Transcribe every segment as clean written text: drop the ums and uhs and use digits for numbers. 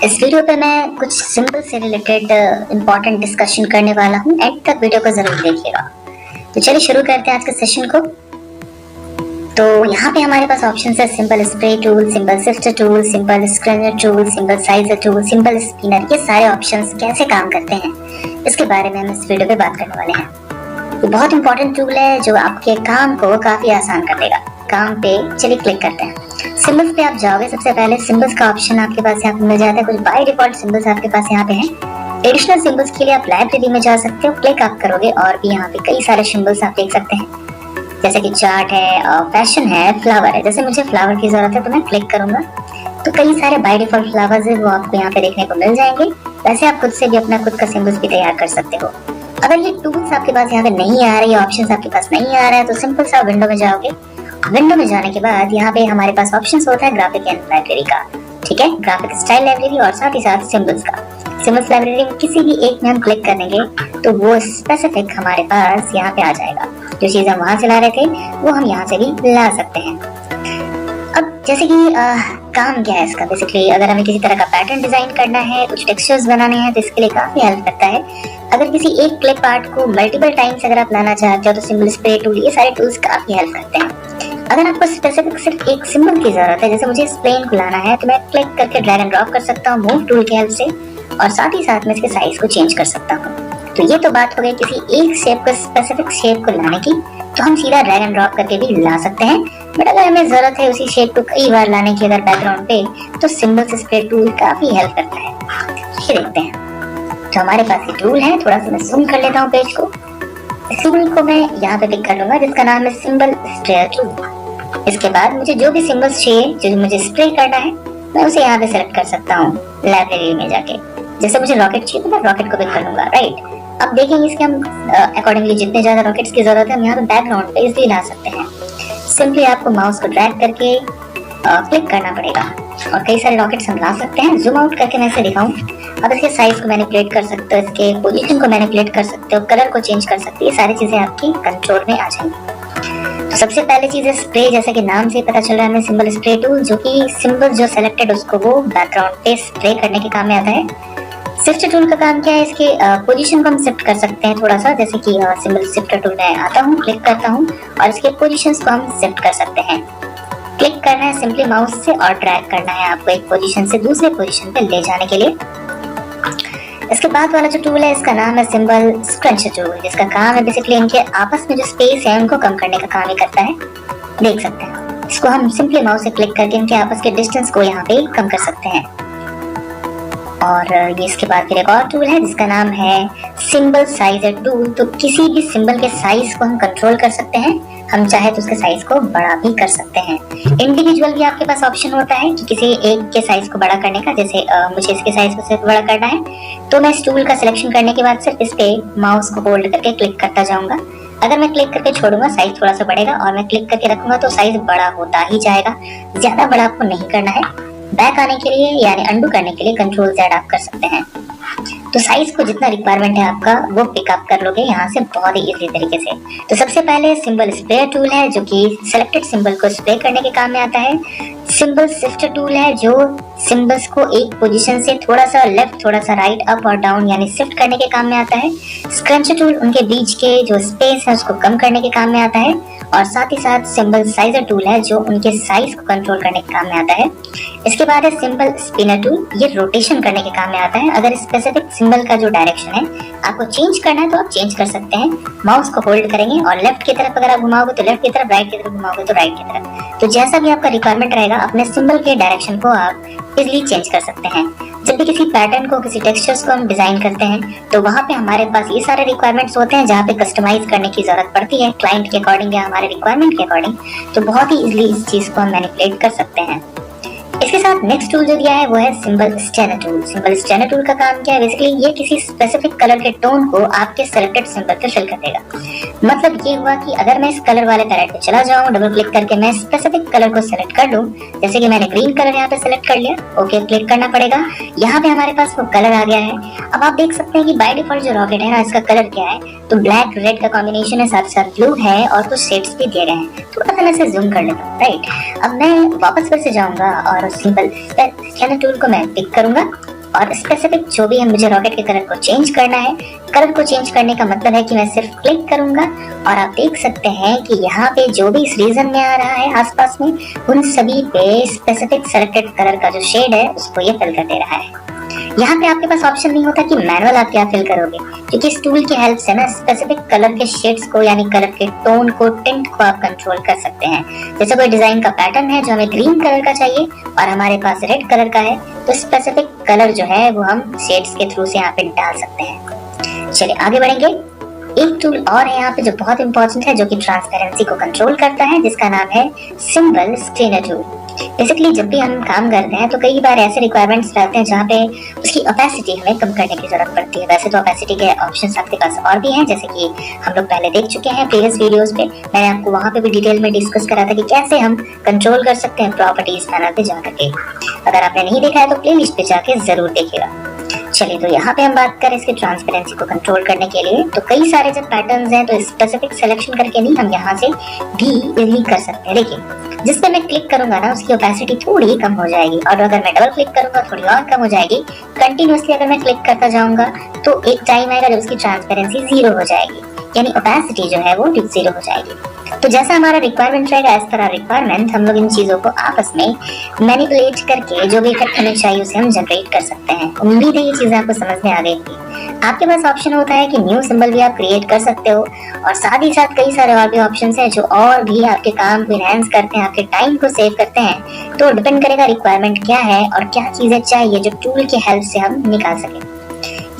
इस वीडियो पे मैं कुछ सिंबल से रिलेटेड इंपॉर्टेंट डिस्कशन करने वाला हूँ। एंड तक वीडियो को जरूर देखिएगा। तो चलिए शुरू करते हैं आज के सेशन को। तो यहाँ पे हमारे पास ऑप्शन है symbol spray tool, symbol shifter tool, symbol scruncher tool, symbol sizer tool, symbol spinner. ये सारे ऑप्शंस कैसे काम करते हैं इसके बारे में हम इस वीडियो पे बात करने वाले हैं। ये बहुत इंपॉर्टेंट टूल है जो आपके काम को काफी आसान कर देगा। काम पे चलिए क्लिक करते हैं। सिंबल्स पे आप जाओगे, सबसे पहले सिंबल्स का ऑप्शन आपके पास यहाँ पे मिल जाता है। कुछ बाय डिफॉल्ट सिंबल्स आपके पास यहाँ पे हैं। एडिशनल सिंबल्स के लिए आप लाइब्रेरी में जा सकते हो। क्लिक आप करोगे और भी यहाँ पे कई सारे सिंबल्स आप देख सकते हैं, जैसे कि चार्ट है, फैशन है, फ्लावर है। जैसे मुझे फ्लावर की जरूरत है तो मैं क्लिक करूंगा तो कई सारे बाय डिफॉल्ट फ्लावर्स है वो आपको यहाँ पे देखने को मिल जाएंगे। वैसे आप खुद से भी अपना खुद का सिंबल्स भी तैयार कर सकते हो। अगर ये टूल्स आपके पास यहाँ पे नहीं आ रही है, ऑप्शन आपके पास नहीं आ रहा है, तो सिंपल सा विंडो में जाओगे। विंडो में जाने के बाद यहाँ पे हमारे पास ऑप्शंस होता है ग्राफिक एंड लाइब्रेरी का, ठीक है, ग्राफिक स्टाइल लाइब्रेरी और साथ ही साथ सिंबल्स का। सिंबल्स लाइब्रेरी में किसी भी एक में हम क्लिक करेंगे तो वो स्पेसिफिक हमारे पास यहाँ पे आ जाएगा। जो चीज हम वहां से ला रहे थे वो हम यहाँ से भी ला सकते हैं। अब जैसे कि काम क्या है इसका, बेसिकली अगर हमें किसी तरह का पैटर्न डिजाइन करना है, कुछ टेक्सचर्स बनाने हैं, तो इसके लिए काफी हेल्प करता है। अगर किसी एक क्लिप आर्ट को मल्टीपल टाइम्स अगर आप लाना चाहते हो तो सिंबल स्प्रे टूल, ये सारे टूल्स काफी हेल्प करते हैं। अगर आपको स्पेसिफिक सिर्फ एक सिंबल की जरूरत है, जैसे मुझे इस प्लेन को लाना है, तो मैं क्लिक करके ड्रैग एंड ड्रॉप कर सकता हूँ मूव टूल की हेल्प से, और साथ ही साथ में इसके साइज को चेंज कर सकता हूँ। तो ये तो बात हो गई किसी एक शेप को, स्पेसिफिक शेप को लाने की। तो हम सीधा ड्रैग एंड ड्रॉप करके भी ला सकते हैं, बट अगर हमें जरूरत है उसी शेप को कई बार लाने की अगर बैकग्राउंड पे, तो सिंबल स्प्रे टूल काफी हेल्प करता है। ये देखते हैं, तो हमारे पास ये टूल है। थोड़ा सा मैं जूम कर लेता हूँ पेज को। इस टूल को मैं यहाँ पे पिक कर लूंगा जिसका नाम है सिंबल स्प्रे टूल। इसके बाद मुझे जो भी सिंबल्स चाहिए जो मुझे स्प्रे करना है, मैं उसे यहाँ पे सेलेक्ट कर सकता हूँ लाइब्रेरी में जाके। जैसे मुझे रॉकेट चाहिए तो मैं रॉकेट को पिक कर लूंगा, राइट। अब देखेंगे इसके हम अकॉर्डिंगली जितने ज्यादा रॉकेट्स की जरूरत है हम यहाँ पे बैकग्राउंड पे इजीली ला सकते हैं। सिंपली आपको माउस को ड्रैग करके क्लिक करना पड़ेगा और कई सारे रॉकेट्स हम ला सकते हैं। जूम आउट करके मैं इसे दिखाऊं। अब इसके साइज को मैनिपुलेट कर सकते हो, इसके पोजीशन को मैनिपुलेट कर सकते हो, कलर को चेंज कर सकते हो। ये सारी चीजें आपकी कंट्रोल में आ जाएंगी। तो सबसे पहले चीज है स्प्रे। जैसे कि नाम से पता चल रहा है हमें सिंबल स्प्रे टूल, जो कि सिंबल जो सेलेक्टेड उसको वो बैकग्राउंड पे स्प्रे करने के काम में आता है। शिफ्ट टूल का काम क्या है, इसके पोजीशन को हम शिफ्ट कर सकते हैं थोड़ा सा। जैसे कि सिंबल शिफ्ट टूल में आता हूँ, क्लिक करता हूँ और इसके पोजीशंस को हम शिफ्ट कर सकते हैं। क्लिक करना है सिंपली माउस से और ड्रैग करना है आपको एक पोजीशन से दूसरे पोजीशन पे ले जाने के लिए। इसके बाद वाला जो टूल है इसका नाम है सिंबल स्क्रंच टूल, जिसका काम है बेसिकली इनके आपस में जो स्पेस है उनको कम करने का काम ही करता है। देख सकते हैं, इसको हम सिंपली माउस से क्लिक करके इनके आपस के डिस्टेंस को यहाँ पे कम कर सकते हैं। और ये इसके बाद फिर एक और टूल है जिसका नाम है सिंबल साइजर टूल। तो किसी भी सिंबल के साइज को हम कंट्रोल कर सकते हैं। हम चाहे तो उसके साइज को बड़ा भी कर सकते हैं। इंडिविजुअल भी आपके पास ऑप्शन होता है कि किसी एक के साइज को बड़ा करने का। जैसे मुझे इसके साइज को सिर्फ बड़ा करना है, तो मैं इस टूल का सिलेक्शन करने के बाद सिर्फ इस पे माउस को होल्ड करके क्लिक करता जाऊंगा। अगर मैं क्लिक करके छोड़ूंगा साइज थोड़ा सा बढ़ेगा, और मैं क्लिक करके रखूंगा तो साइज बड़ा होता ही जाएगा। ज्यादा बड़ा आपको नहीं करना है। बैक आने के लिए यानी अंडू करने के लिए कंट्रोल Z आप कर सकते हैं। तो साइज को जितना रिक्वायरमेंट है आपका वो पिकअप कर लोगे यहाँ से बहुत ही इजी तरीके से। तो सबसे पहले सिंबल स्प्रे टूल है जो कि सिलेक्टेड सिंबल को स्प्रे करने के काम में आता है। सिंबल शिफ्ट टूल है जो सिंबल्स को एक पोजीशन से थोड़ा सा लेफ्ट, थोड़ा सा राइट, अप और डाउन यानी शिफ्ट करने के काम में आता है। स्क्रंच टूल उनके बीच के जो स्पेस है उसको कम करने के काम में आता है। और साथ ही साथ सिंबल साइजर टूल है जो उनके साइज को कंट्रोल करने के काम में आता है। इसके बाद है सिंबल स्पिनर टूल, ये रोटेशन करने के काम में आता है। अगर स्पेसिफिक सिंबल का जो डायरेक्शन है आपको चेंज करना है तो आप चेंज कर सकते हैं। माउस को होल्ड करेंगे और लेफ्ट की तरफ अगर आप घुमाओगे तो लेफ्ट की तरफ, राइट की तरफ घुमाओगे तो राइट की तरफ। तो जैसा भी आपका रिक्वायरमेंट रहेगा अपने सिंबल के डायरेक्शन को आप इजीली चेंज कर सकते हैं। जब भी किसी पैटर्न को, किसी टेक्सचर्स को हम डिजाइन करते हैं तो वहाँ पे हमारे पास ये सारे रिक्वायरमेंट्स होते हैं जहाँ पे कस्टमाइज करने की जरूरत पड़ती है क्लाइंट के अकॉर्डिंग या हमारे रिक्वायरमेंट के अकॉर्डिंग। तो बहुत ही इजीली इस चीज को हम मैनिपुलेट कर सकते हैं। इसके साथ नेक्स्ट टूल जो दिया है वो है symbol scanner tool. Symbol scanner tool का काम क्या है? बेसिकली ये किसी स्पेसिफिक कलर के टोन को आपके सेलेक्टेड सिंबल पे फिल कर देगा। मतलब ये हुआ कि अगर मैं इस कलर वाले पैलेट पे चला जाऊं, डबल क्लिक करके मैं स्पेसिफिक कलर को सिलेक्ट कर लूं, जैसे कि मैंने ग्रीन कलर यहाँ पे सिलेक्ट कर लिया, ओके क्लिक करना पड़ेगा। यहाँ पे हमारे पास वो कलर आ गया है। अब आप देख सकते हैं कि बाय डिफॉल्ट जो रॉकेट है ना, इसका कलर क्या है, तो ब्लैक रेड का कॉम्बिनेशन है, साथ साथ ब्लू है और कुछ शेड्स भी दिए गए हैं। थोड़ा सा मैं इसे जूम कर लेता हूँ, राइट। अब मैं वापस फिर से जाऊंगा और सिंपल स्कैनर टूल को मैं पिक करूंगा और स्पेसिफिक जो भी है मुझे रॉकेट के कलर को चेंज करना है। कलर को चेंज करने का मतलब है कि मैं सिर्फ क्लिक करूंगा और आप देख सकते हैं कि यहाँ पे जो भी इस रीजन में आ रहा है आसपास में, उन सभी पे स्पेसिफिक सेलेक्टेड कलर का जो शेड है उसको ये फिल कर दे रहा है। यहाँ पे आपके पास ऑप्शन नहीं होता कि मैनुअल आप क्या फिल करोगे, क्योंकि इस टूल की हेल्प से ना स्पेसिफिक कलर के शेड्स को यानी कलर के टोन को, टिंट को आप कंट्रोल कर सकते हैं। जैसे कोई डिजाइन का पैटर्न है जो हमें ग्रीन कलर का चाहिए और हमारे पास रेड कलर का है, तो स्पेसिफिक कलर जो है वो हम शेड्स के थ्रू से यहाँ पे डाल सकते हैं। चलिए आगे बढ़ेंगे। एक टूल और है यहाँ पे जो बहुत इंपॉर्टेंट है, जो कि ट्रांसपेरेंसी को कंट्रोल करता है, जिसका नाम है सिंबल स्क्रीनर टूल। बेसिकली जब भी हम काम करते हैं तो कई बार ऐसे रिक्वायरमेंट्स रहते हैं जहाँ पे उसकी ओपेसिटी हमें कम करने की जरूरत पड़ती है। वैसे तो ओपेसिटी के ऑप्शंस आपके पास और भी हैं, जैसे कि हम लोग पहले देख चुके हैं प्रीवियस वीडियोस पे। मैंने आपको वहाँ पे भी डिटेल में डिस्कस करा था कि कैसे हम कंट्रोल कर सकते हैं प्रॉपर्टीज पैनल पे जाकर के। अगर आपने नहीं देखा है तो प्लेलिस्ट पे जाके जरूर देखिएगा। चलिए तो यहाँ पे हम बात करें इसकी ट्रांसपेरेंसी को कंट्रोल करने के लिए, तो कई सारे जब पैटर्न्स हैं तो स्पेसिफिक सिलेक्शन करके नहीं हम यहाँ से भी इजीली कर सकते हैं। देखिए जिस पे मैं क्लिक करूंगा ना उसकी ओपेसिटी थोड़ी कम हो जाएगी, और अगर मैं डबल क्लिक करूंगा थोड़ी और कम हो जाएगी। कंटिन्यूअसली अगर मैं क्लिक करता जाऊंगा तो एक टाइम आएगा जब उसकी ट्रांसपेरेंसी 0 हो जाएगी, यानी ओपेसिटी जो है वो 0 हो जाएगी। तो जैसा हमारा रिक्वायरमेंट रहेगा, एज पर रिक्वायरमेंट हम लोग इन चीजों को आपस में मैनिपुलेट करके जो भी इफेक्ट हमें चाहिए उसे हम जनरेट कर सकते हैं। उम्मीद है ये चीजें आपको समझ में आ गई होगी। आपके पास ऑप्शन होता है कि न्यू सिंबल भी आप क्रिएट कर सकते हो, और साथ ही साथ कई सारे और भी ऑप्शंस हैं जो और भी आपके काम को एनहांस करते हैं, आपके टाइम को सेव करते हैं। तो डिपेंड करेगा रिक्वायरमेंट क्या है और क्या चीजें चाहिए जो टूल की हेल्प से हम निकाल सकें।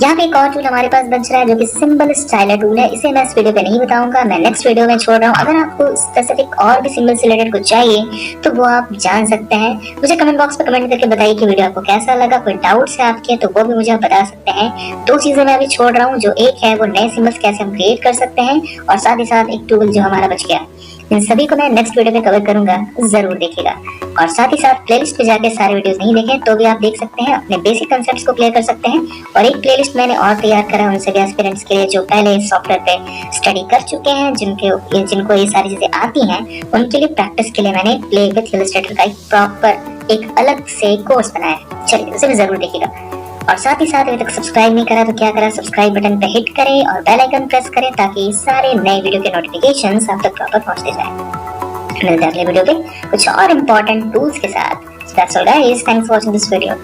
यहाँ पे एक और टूल हमारे पास बच रहा है जो कि सिंबल स्टाइलर टूल है। इसे मैं इस वीडियो पे नहीं बताऊंगा, मैं नेक्स्ट वीडियो में छोड़ रहा हूँ। अगर आपको स्पेसिफिक और भी सिंबल से रिलेटेड कुछ चाहिए तो वो आप जान सकते हैं। मुझे कमेंट बॉक्स पे कमेंट करके बताइए कि वीडियो आपको कैसा लगा। कोई डाउट्स है आपके तो वो भी मुझे आप बता सकते हैं। 2 चीजें मैं अभी छोड़ रहा हूँ, जो एक है वो नए सिंबल्स कैसे हम क्रिएट कर सकते हैं, और साथ ही साथ एक टूल जो हमारा बच गया। इन सभी को मैं नेक्स्ट वीडियो में कवर करूंगा, जरूर देखिएगा। और साथ ही साथ प्लेलिस्ट पे जाके सारे वीडियोस नहीं देखे तो भी आप देख सकते हैं, अपने बेसिक कांसेप्ट्स को क्लियर कर सकते हैं। और एक प्लेलिस्ट मैंने और तैयार करा उन सभी एस्पिरेंट्स के लिए जो पहले इस सॉफ्टवेयर पे स्टडी कर चुके हैं, जिनको ये सारी चीजें आती हैं, उनके लिए प्रैक्टिस के लिए मैंने प्ले विद इलस्ट्रेटर का एक प्रॉपर एक अलग से कोर्स बनाया है। चलिए उसे भी जरूर देखिएगा। और साथ ही साथ अभी तक सब्सक्राइब नहीं करा तो क्या करा, सब्सक्राइब बटन पे हिट करें और बेल आइकन प्रेस करें ताकि सारे नए वीडियो के नोटिफिकेशंस आप तक प्रॉपर पहुंचते जाएं। मिलते हैं अगले वीडियो पे कुछ और इम्पोर्टेंट टूल्स के साथ। That's all guys, thanks for watching this video.